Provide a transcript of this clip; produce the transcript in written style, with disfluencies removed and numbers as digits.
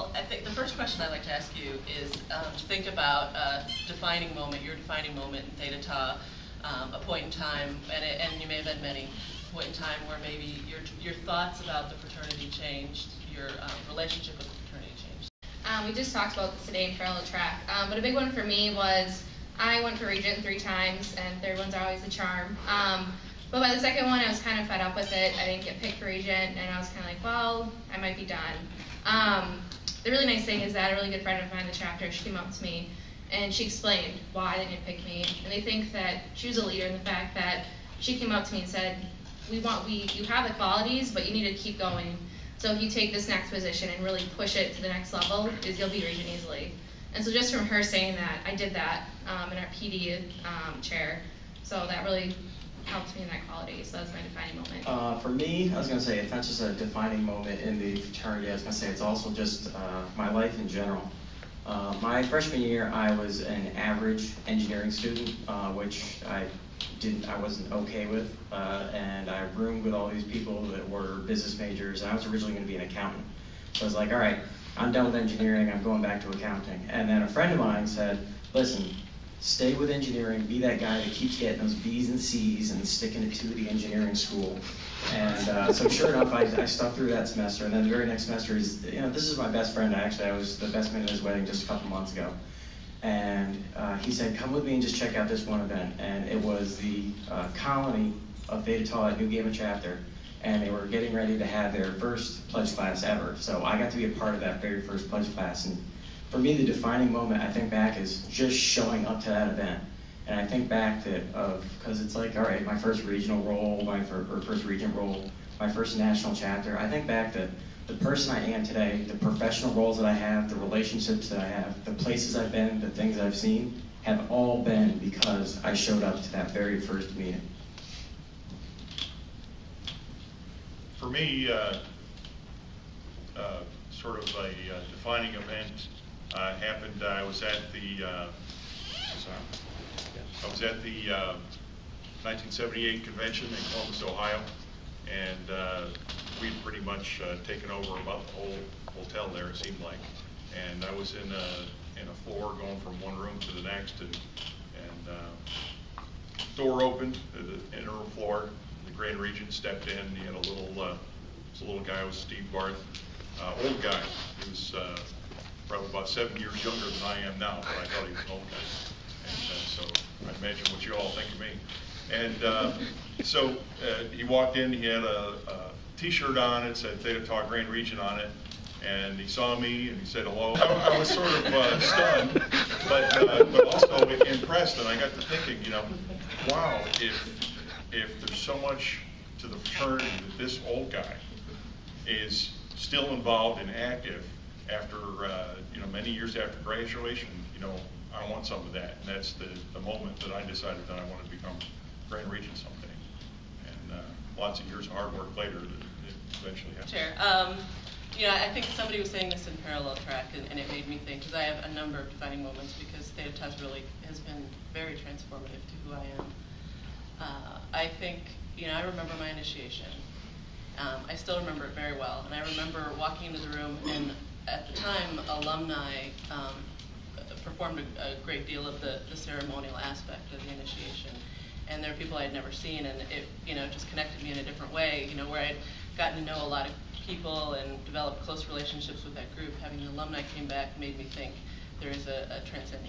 Well, I think the first question I'd like to ask you is think about a defining moment, your defining moment in Theta Tau, a point in time, and you may have had many, point in time where maybe your thoughts about the fraternity changed, your relationship with the fraternity changed. We just talked about this today in parallel track, but a big one for me was I went for Regent 3 times, and third one's always a charm. But by the second one, I was kind of fed up with it. I didn't get picked for Regent, and I was kind of like, well, I might be done. The really nice thing is that a really good friend of mine in the chapter, she came up to me, and she explained why they didn't pick me. And they think that she was a leader in the fact that she came up to me and said, you have the qualities, but you need to keep going. So if you take this next position and really push it to the next level, you'll be Regent easily. And so just from her saying that, I did that in our PD chair. So that really helped me in that quality. So that's my defining moment. For me, I was going to say, it's not just a defining moment in the fraternity. I was going to say it's also just my life in general. My freshman year, I was an average engineering student, which I wasn't okay with, and I roomed with all these people that were business majors, and I was originally going to be an accountant. So I was like, all right, I'm done with engineering, I'm going back to accounting. And then a friend of mine said, listen, stay with engineering, be that guy that keeps getting those B's and C's and sticking it to the engineering school. And so sure enough, I stuck through that semester, and then the very next semester is, this is my best friend, actually. I was the best man at his wedding just a couple months ago. And he said, come with me and just check out this one event. And it was the colony of Theta Tau at New Gamer chapter. And they were getting ready to have their first pledge class ever. So I got to be a part of that very first pledge class. And for me, the defining moment, I think back, is just showing up to that event. And I think back because it's like, all right, my first regional role, first region role, my first national chapter. I think back that the person I am today, the professional roles that I have, the relationships that I have, the places I've been, the things I've seen, have all been because I showed up to that very first meeting. For me, sort of a defining event happened. I was at the 1978 convention in Columbus, Ohio, and we'd pretty much taken over about the whole hotel there, it seemed like. And I was in a floor going from one room to the next, and door opened to the interim floor. The Grand Regent stepped in. He had a little guy, was Steve Barth, old guy. He was probably about 7 years younger than I am now, but I thought he was an old guy. And so I imagine what you all think of me. And so he walked in. He had a T-shirt on. It said Theta Tau Grand Regent on it. And he saw me and he said hello. I was sort of stunned, but also impressed. And I got to thinking, wow, if there's so much to the fraternity that this old guy is still involved and active after many years after graduation, I want some of that. And that's the moment that I decided that I wanted to become Grand Regent someday. And lots of years of hard work later, it eventually happened. Chair, I think somebody was saying this in parallel track, and it made me think, because I have a number of defining moments, because Theta Tau really has been very transformative to who I am. I think, I remember my initiation. I still remember it very well, and I remember walking into the room, and at the time, Alumni performed a great deal of the ceremonial aspect of the initiation. And there are people I had never seen, and it just connected me in a different way, where I'd gotten to know a lot of people and developed close relationships with that group. Having the alumni came back made me think there is a transcending